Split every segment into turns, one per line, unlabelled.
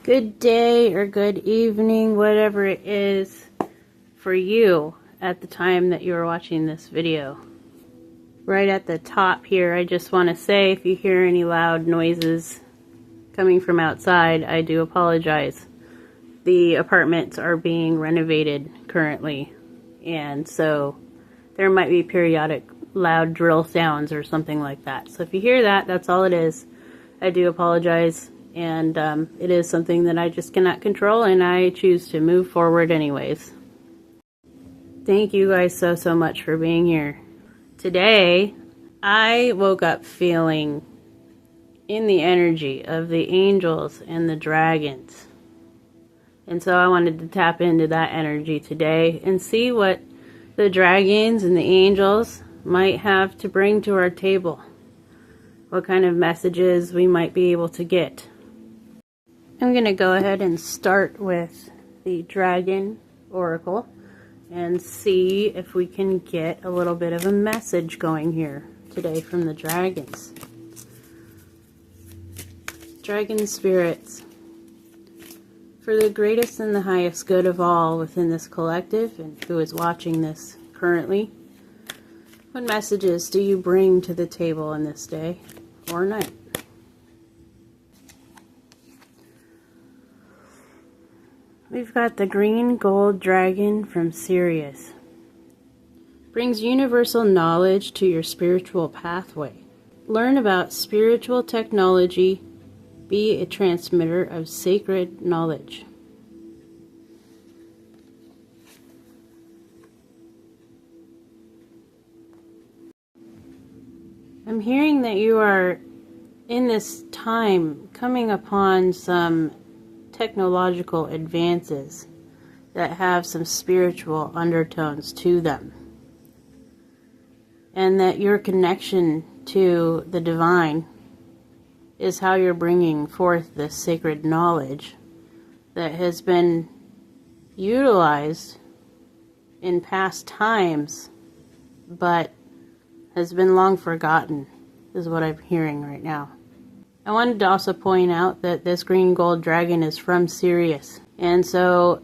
Good day or good evening, whatever it is for you at the time that you are watching this video. Right at the top here, I just want to say if you hear any loud noises coming from outside, I do apologize. The apartments are being renovated currently, and so there might be periodic loud drill sounds or something like that. So if you hear that, that's all it is. I do apologize. And it is something that I just cannot control, and I choose to move forward anyways. Thank you guys so much for being here. Today, I woke up feeling in the energy of the angels and the dragons. And so I wanted to tap into that energy today and see what the dragons and the angels might have to bring to our table. What kind of messages we might be able to get. I'm going to go ahead and start with the Dragon Oracle and see if we can get a little bit of a message going here today from the dragons. Dragon spirits, for the greatest and the highest good of all within this collective and who is watching this currently, what messages do you bring to the table in this day or night? We've got the green gold dragon from Sirius. Brings universal knowledge to your spiritual pathway. Learn about spiritual technology. Be a transmitter of sacred knowledge. I'm hearing that you are in this time coming upon some technological advances that have some spiritual undertones to them, and that your connection to the divine is how you're bringing forth this sacred knowledge that has been utilized in past times but has been long forgotten, is what I'm hearing right now. I wanted to also point out that this green gold dragon is from Sirius, and so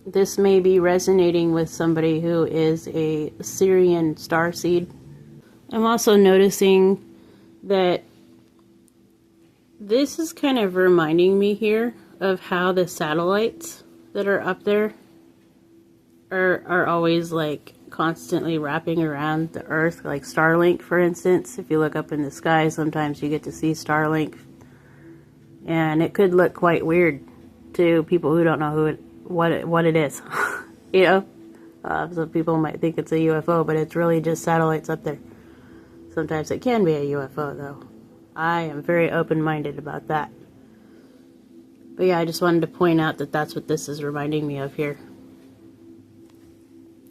this may be resonating with somebody who is a Syrian starseed. I'm also noticing that this is kind of reminding me here of how the satellites that are up there are always like constantly wrapping around the earth, like Starlink, for instance. If you look up in the sky, sometimes you get to see Starlink, and it could look quite weird to people who don't know what it is. You know, some people might think it's a UFO, but it's really just satellites up there. Sometimes it can be a UFO, though. I am very open-minded about that. But yeah, I just wanted to point out that that's what this is reminding me of here.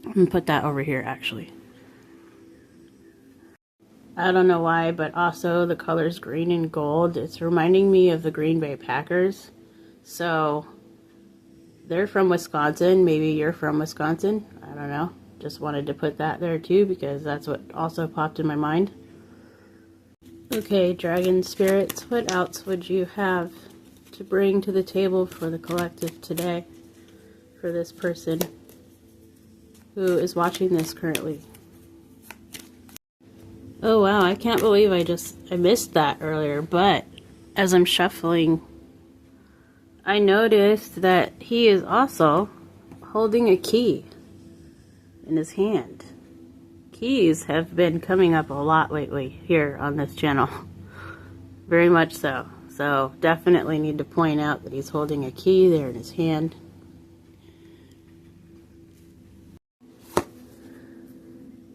I'm going to put that over here, actually. I don't know why, but also the colors green and gold. It's reminding me of the Green Bay Packers. So, they're from Wisconsin. Maybe you're from Wisconsin. I don't know. Just wanted to put that there too, because that's what also popped in my mind. Okay, dragon spirits, what else would you have to bring to the table for the collective today? For this person who is watching this currently. Oh wow, I can't believe I missed that earlier, but as I'm shuffling, I noticed that he is also holding a key in his hand. Keys have been coming up a lot lately here on this channel. Very much so. So definitely need to point out that he's holding a key there in his hand.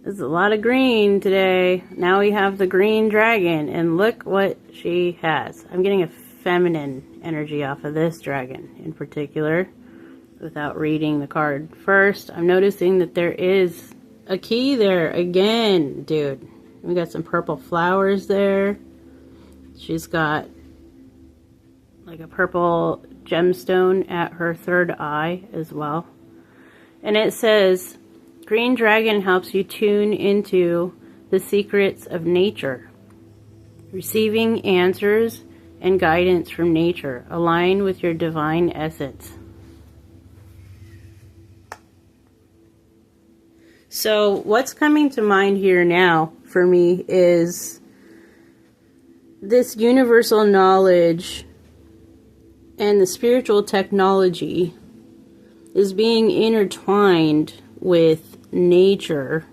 There's a lot of green today. Now we have the green dragon, and look what she has. I'm getting a feminine energy off of this dragon in particular, without reading the card first. I'm noticing that there is a key there again, dude. We got some purple flowers there. She's got like a purple gemstone at her third eye as well. And it says, Green Dragon helps you tune into the secrets of nature, receiving answers and guidance from nature. Align with your divine essence. So what's coming to mind here now for me is this universal knowledge and the spiritual technology is being intertwined with nature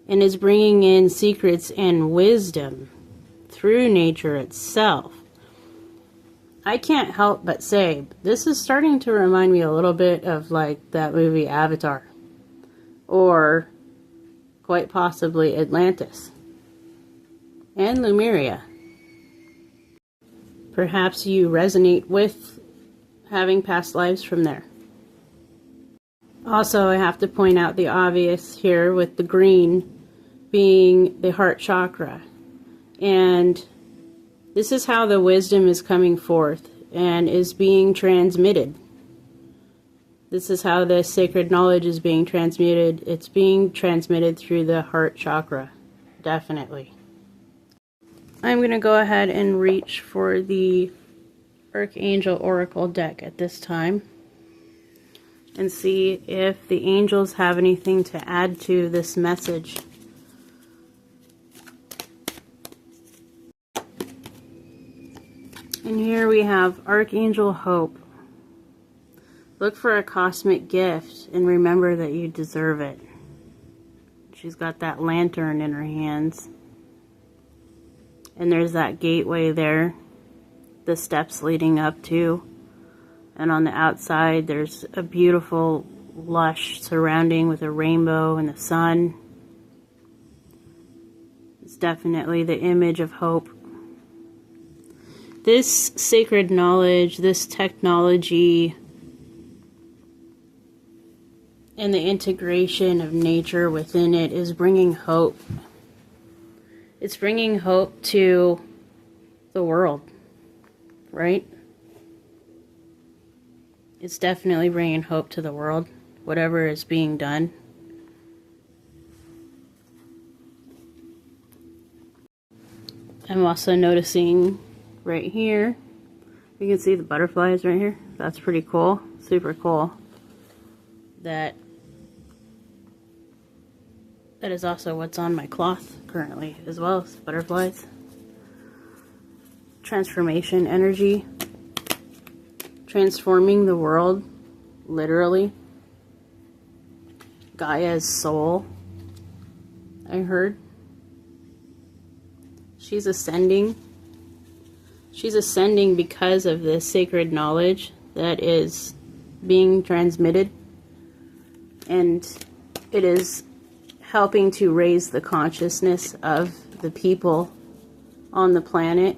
and is bringing in secrets and wisdom through nature itself. I can't help but say, this is starting to remind me a little bit of like that movie Avatar, or quite possibly Atlantis and Lemuria. Perhaps you resonate with having past lives from there. Also, I have to point out the obvious here with the green being the heart chakra. And this is how the wisdom is coming forth and is being transmitted. This is how the sacred knowledge is being transmuted. It's being transmitted through the heart chakra. Definitely. I'm going to go ahead and reach for the Archangel Oracle deck at this time and see if the angels have anything to add to this message. And here we have Archangel Hope. Look for a cosmic gift and remember that you deserve it. She's got that lantern in her hands. And there's that gateway there, the steps leading up to. And on the outside, there's a beautiful, lush surrounding with a rainbow and the sun. It's definitely the image of hope. This sacred knowledge, this technology, and the integration of nature within it is bringing hope. It's bringing hope to the world, right? It's definitely bringing hope to the world, whatever is being done. I'm also noticing right here, you can see the butterflies right here. That's pretty cool, super cool. That is also what's on my cloth currently, as well as butterflies. Transformation energy. Transforming the world, literally. Gaia's soul, I heard. She's ascending. She's ascending because of this sacred knowledge that is being transmitted. And it is helping to raise the consciousness of the people on the planet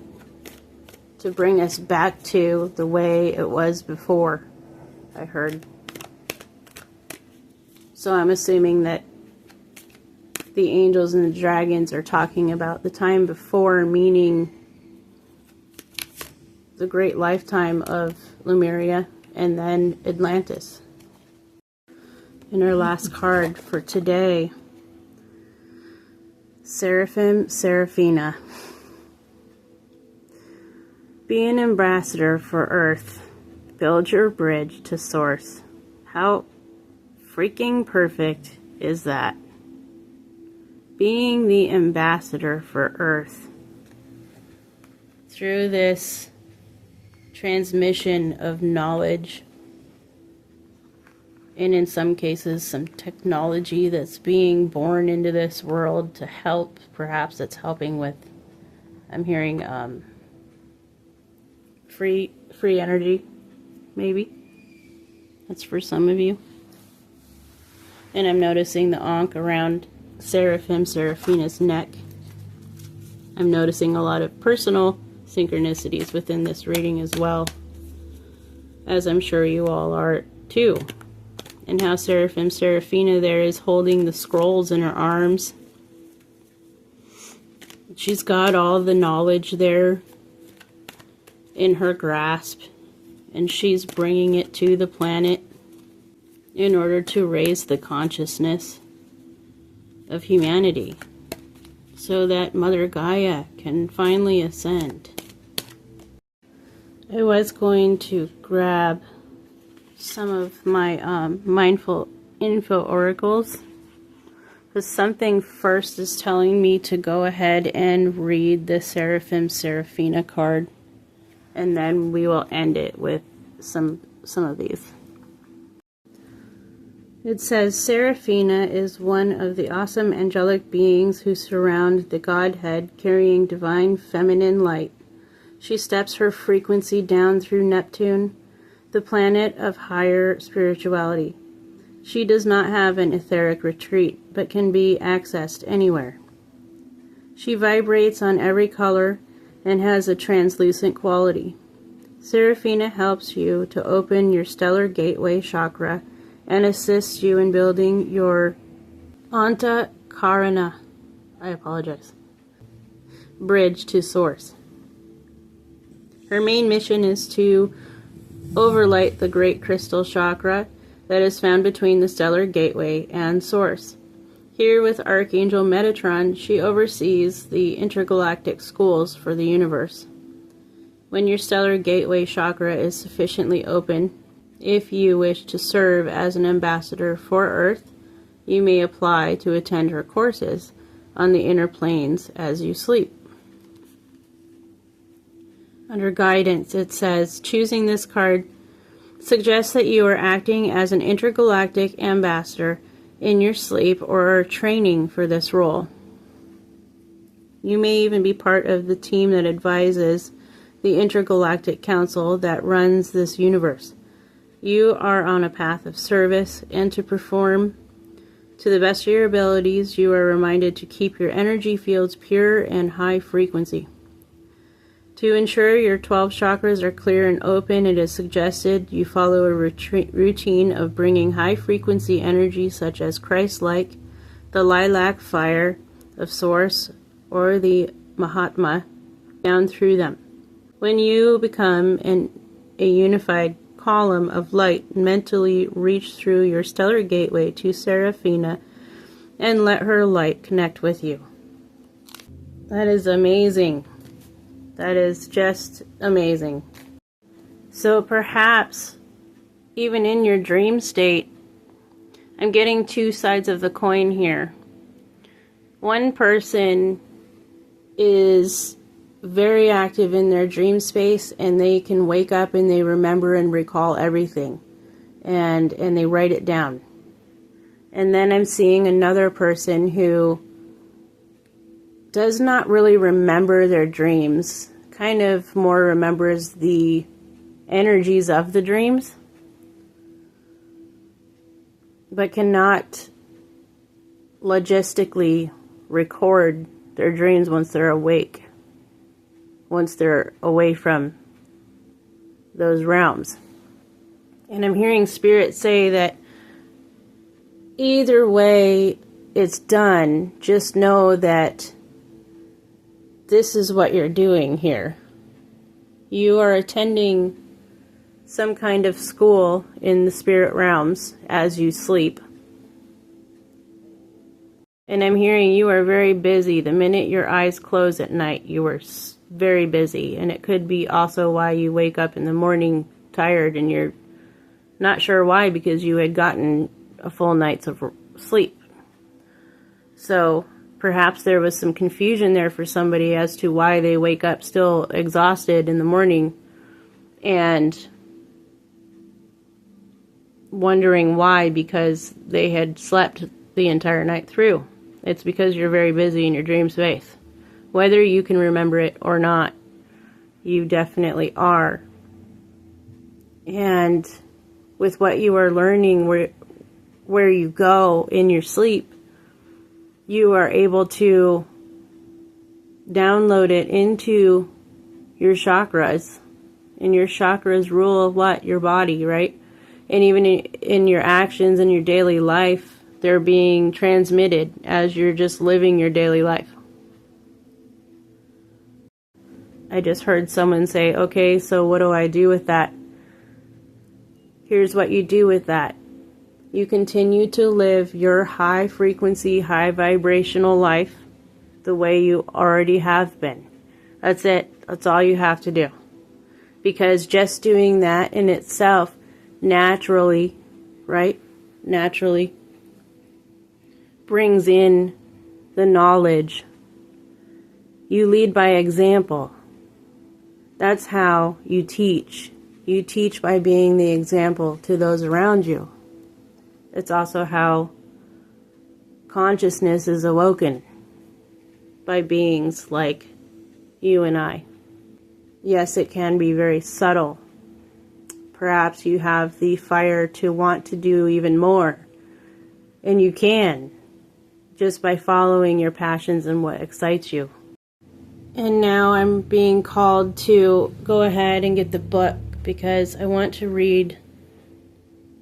to bring us back to the way it was before, I heard. So I'm assuming that the angels and the dragons are talking about the time before, meaning the great lifetime of Lemuria and then Atlantis. And our last card for today, Seraphim, Seraphina. Be an ambassador for Earth. Build your bridge to Source. How freaking perfect is that? Being the ambassador for Earth. Through this transmission of knowledge, and in some cases some technology that's being born into this world to help, perhaps it's helping with, I'm hearing free energy, maybe. That's for some of you. And I'm noticing the ankh around Seraphim, Seraphina's neck. I'm noticing a lot of personal synchronicities within this reading as well, as I'm sure you all are too. And how Seraphim, Seraphina there is holding the scrolls in her arms. She's got all the knowledge there in her grasp, and she's bringing it to the planet in order to raise the consciousness of humanity so that Mother Gaia can finally ascend. I was going to grab some of my mindful info oracles, but something first is telling me to go ahead and read the Seraphim Seraphina card, and then we will end it with some of these. It says, Seraphina is one of the awesome angelic beings who surround the Godhead, carrying divine feminine light. She steps her frequency down through Neptune, the planet of higher spirituality. She does not have an etheric retreat, but can be accessed anywhere. She vibrates on every color and has a translucent quality. Seraphina helps you to open your stellar gateway chakra and assists you in building your Antakarana, bridge to Source. Her main mission is to overlight the great crystal chakra that is found between the stellar gateway and Source. Here with Archangel Metatron, she oversees the intergalactic schools for the universe. When your stellar gateway chakra is sufficiently open, if you wish to serve as an ambassador for Earth, you may apply to attend her courses on the inner planes as you sleep. Under guidance, it says, choosing this card suggests that you are acting as an intergalactic ambassador in your sleep or are training for this role. You may even be part of the team that advises the intergalactic council that runs this universe. You are on a path of service, and to perform to the best of your abilities, you are reminded to keep your energy fields pure and high frequency. To ensure your 12 chakras are clear and open, it is suggested you follow a routine of bringing high-frequency energy such as Christ-like, the lilac fire of Source, or the Mahatma down through them. When you become a unified column of light, mentally reach through your stellar gateway to Seraphina and let her light connect with you. That is amazing. That is just amazing. So perhaps, even in your dream state, I'm getting two sides of the coin here. One person is very active in their dream space, and they can wake up and they remember and recall everything. And they write it down. And then I'm seeing another person who does not really remember their dreams, kind of more remembers the energies of the dreams, but cannot logistically record their dreams once they're awake, once they're away from those realms. And I'm hearing Spirit say that either way it's done, just know that this is what you're doing here. You are attending some kind of school in the spirit realms as you sleep. And I'm hearing you are very busy. The minute your eyes close at night, you are very busy. And it could be also why you wake up in the morning tired and you're not sure why, because you had gotten a full night's of sleep. So perhaps there was some confusion there for somebody as to why they wake up still exhausted in the morning and wondering why, because they had slept the entire night through. It's because you're very busy in your dream space. Whether you can remember it or not, you definitely are. And with what you are learning, where you go in your sleep, you are able to download it into your chakras. And your chakras rule what? Your body, right? And even in your actions in your daily life, they're being transmitted as you're just living your daily life. I just heard someone say, okay, so what do I do with that? Here's what you do with that. You continue to live your high frequency, high vibrational life the way you already have been. That's it. That's all you have to do. because just doing that in itself naturally, right? Naturally brings in the knowledge. You lead by example. That's how you teach. You teach by being the example to those around you. It's also how consciousness is awoken, by beings like you and I. Yes, it can be very subtle. Perhaps you have the fire to want to do even more. And you can, just by following your passions and what excites you. And now I'm being called to go ahead and get the book because I want to read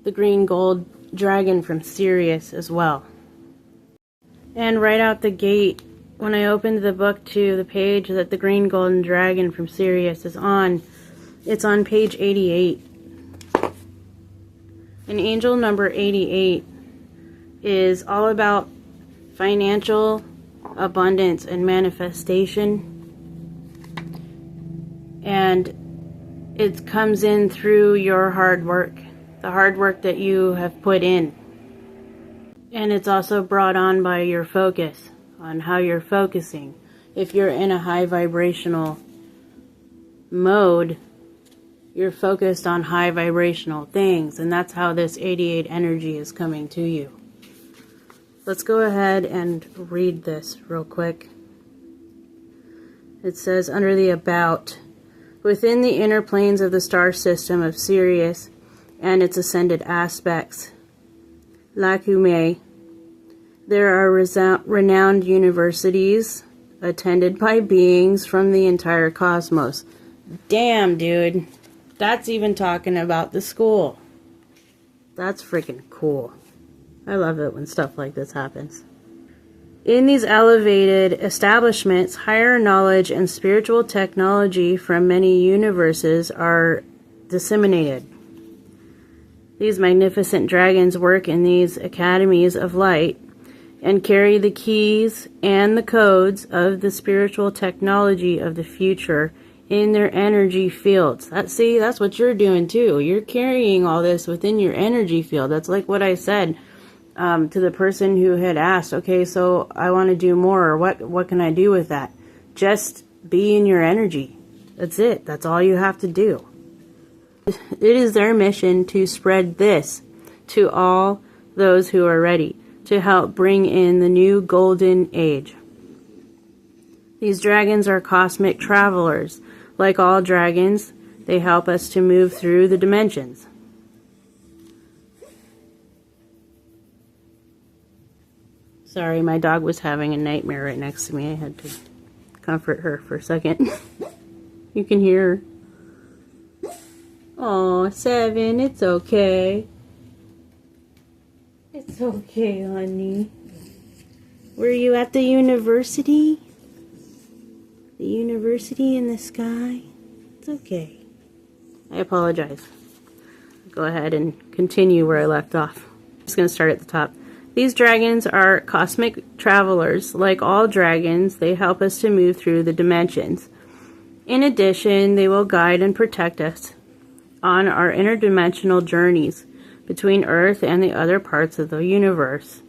The Green Gold Dragon from Sirius as well. And right out the gate, when I opened the book to the page that the Green Golden Dragon from Sirius is on, it's on page 88. And angel number 88 is all about financial abundance and manifestation. And it comes in through your hard work, the hard work that you have put in. And it's also brought on by your focus, on how you're focusing. If you're in a high vibrational mode, you're focused on high vibrational things, and that's how this 88 energy is coming to you. Let's go ahead and read this real quick. It says, under the About, within the inner planes of the star system of Sirius and its ascended aspects, Lacumae, there are renowned universities attended by beings from the entire cosmos. Damn, dude. That's even talking about the school. That's freaking cool. I love it when stuff like this happens. In these elevated establishments, higher knowledge and spiritual technology from many universes are disseminated. These magnificent dragons work in these academies of light and carry the keys and the codes of the spiritual technology of the future in their energy fields. That's what you're doing too. You're carrying all this within your energy field. That's like what I said to the person who had asked, okay, so I want to do more, or what can I do with that? Just be in your energy. That's it. That's all you have to do. It is their mission to spread this to all those who are ready, to help bring in the new golden age. These dragons are cosmic travelers. Like all dragons, they help us to move through the dimensions. Sorry, my dog was having a nightmare right next to me. I had to comfort her for a second. You can hear her. Aw, 7, it's okay. It's okay, honey. Were you at the university? The university in the sky? It's okay. I apologize. Go ahead and continue where I left off. I'm just going to start at the top. These dragons are cosmic travelers. Like all dragons, they help us to move through the dimensions. In addition, they will guide and protect us on our interdimensional journeys between Earth and the other parts of the universe,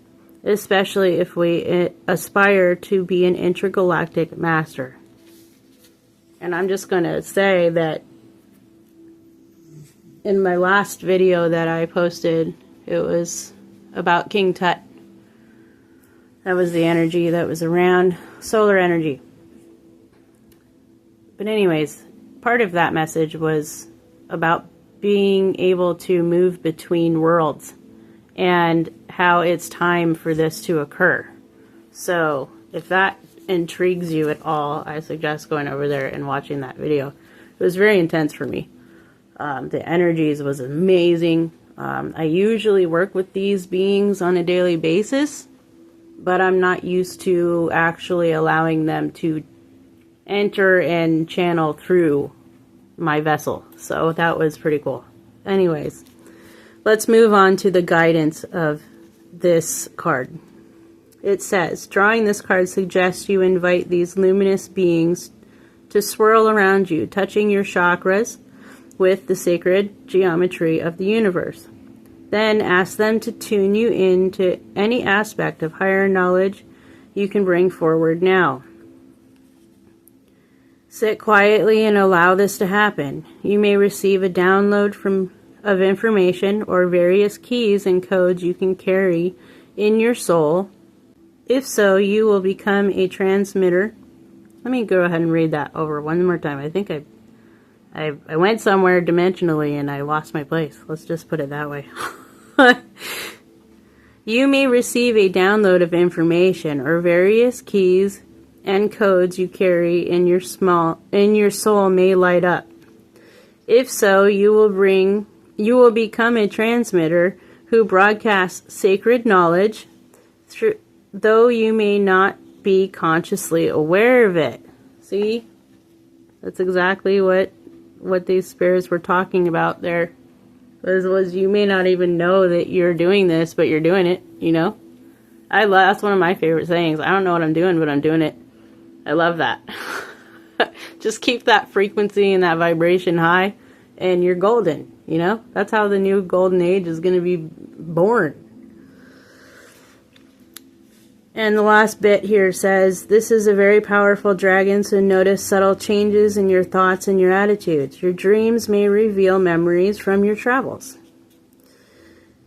especially if we aspire to be an intergalactic master. And I'm just going to say that in my last video that I posted, it was about King Tut. That was the energy that was around, solar energy. But anyways, part of that message was about being able to move between worlds and how it's time for this to occur. So if that intrigues you at all, I suggest going over there and watching that video. It was very intense for me. The energies was amazing. I usually work with these beings on a daily basis, but I'm not used to actually allowing them to enter and channel through my vessel. So that was pretty cool. Anyways, let's move on to the guidance of this card. It says, drawing this card suggests you invite these luminous beings to swirl around you, touching your chakras, with the sacred geometry of the universe. Then ask them to tune you into any aspect of higher knowledge you can bring forward now. Sit quietly and allow this to happen. You may receive a download of information or various keys and codes you can carry in your soul. If so, you will become a transmitter. Let me go ahead and read that over one more time. I think I went somewhere dimensionally and I lost my place. Let's just put it that way. You may receive a download of information or various keys and codes you carry in your soul may light up. If so, you will become a transmitter who broadcasts sacred knowledge, though you may not be consciously aware of it. See? That's exactly what these spirits were talking about there. Was you may not even know that you're doing this, but you're doing it, you know? That's one of my favorite sayings. I don't know what I'm doing, but I'm doing it. I love that. Just keep that frequency and that vibration high, and you're golden, you know? That's how the new golden age is going to be born. And the last bit here says, this is a very powerful dragon, so notice subtle changes in your thoughts and your attitudes. Your dreams may reveal memories from your travels.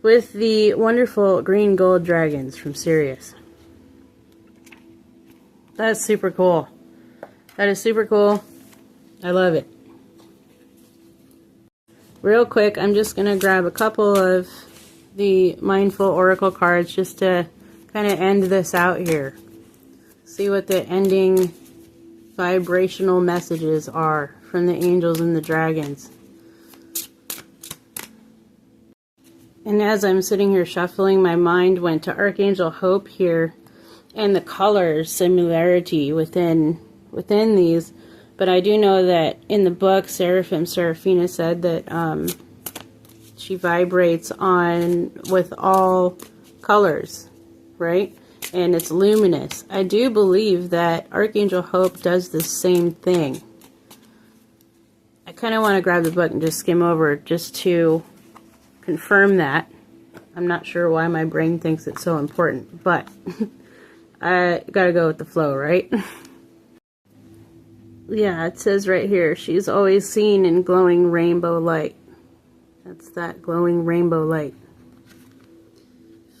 With the wonderful green gold dragons from Sirius. That's super cool. That is super cool. I love it. Real quick, I'm just going to grab a couple of the Mindful Oracle cards just to kind of end this out here. See what the ending vibrational messages are from the angels and the dragons. And as I'm sitting here shuffling, my mind went to Archangel Hope here and the color similarity within these. But I do know that in the book, Serafina said that she vibrates with all colors. Right? And it's luminous. I do believe that Archangel Hope does the same thing. I kind of want to grab the book and just skim over just to confirm that. I'm not sure why my brain thinks it's so important, but I gotta go with the flow, right? Yeah, it says right here, she's always seen in glowing rainbow light. That's that glowing rainbow light.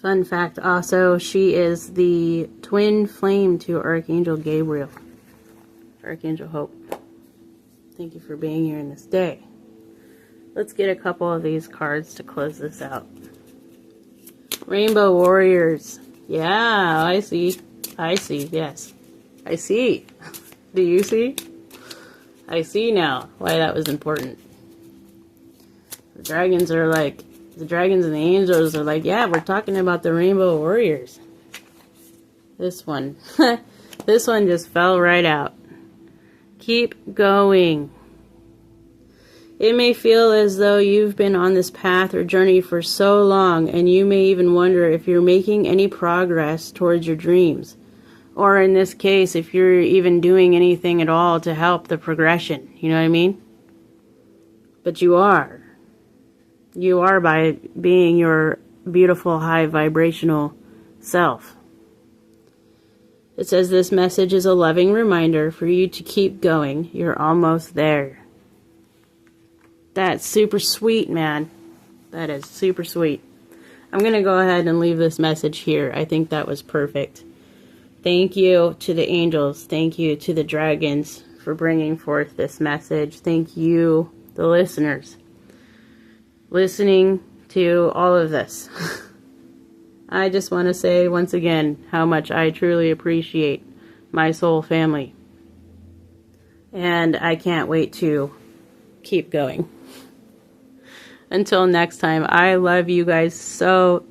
Fun fact also, she is the twin flame to Archangel Gabriel. Archangel Hope. Thank you for being here in this day. Let's get a couple of these cards to close this out. Rainbow Warriors. Yeah, I see. I see, yes. I see. Do you see? I see now why that was important. The dragons are like, the dragons and the angels are like, yeah, we're talking about the Rainbow Warriors. This one. This one just fell right out. Keep going. It may feel as though you've been on this path or journey for so long, and you may even wonder if you're making any progress towards your dreams. Or in this case, if you're even doing anything at all to help the progression. You know what I mean? But you are. You are by being your beautiful high vibrational self. It says this message is a loving reminder for you to keep going. You're almost there. That's super sweet, man. That is super sweet. I'm going to go ahead and leave this message here. I think that was perfect. Thank you to the angels. Thank you to the dragons for bringing forth this message. Thank you, the listeners, listening to all of this. I just want to say once again how much I truly appreciate my soul family. And I can't wait to keep going. Until next time, I love you guys so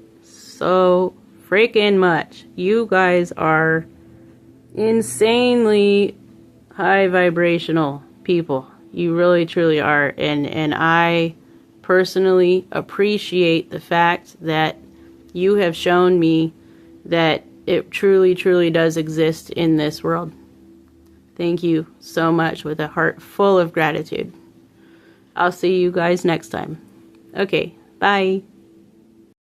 freaking much. You guys are insanely high vibrational people. You really truly are. And I personally appreciate the fact that you have shown me that it truly does exist in this world. Thank you so much with a heart full of gratitude. I'll see you guys next time. Okay, bye.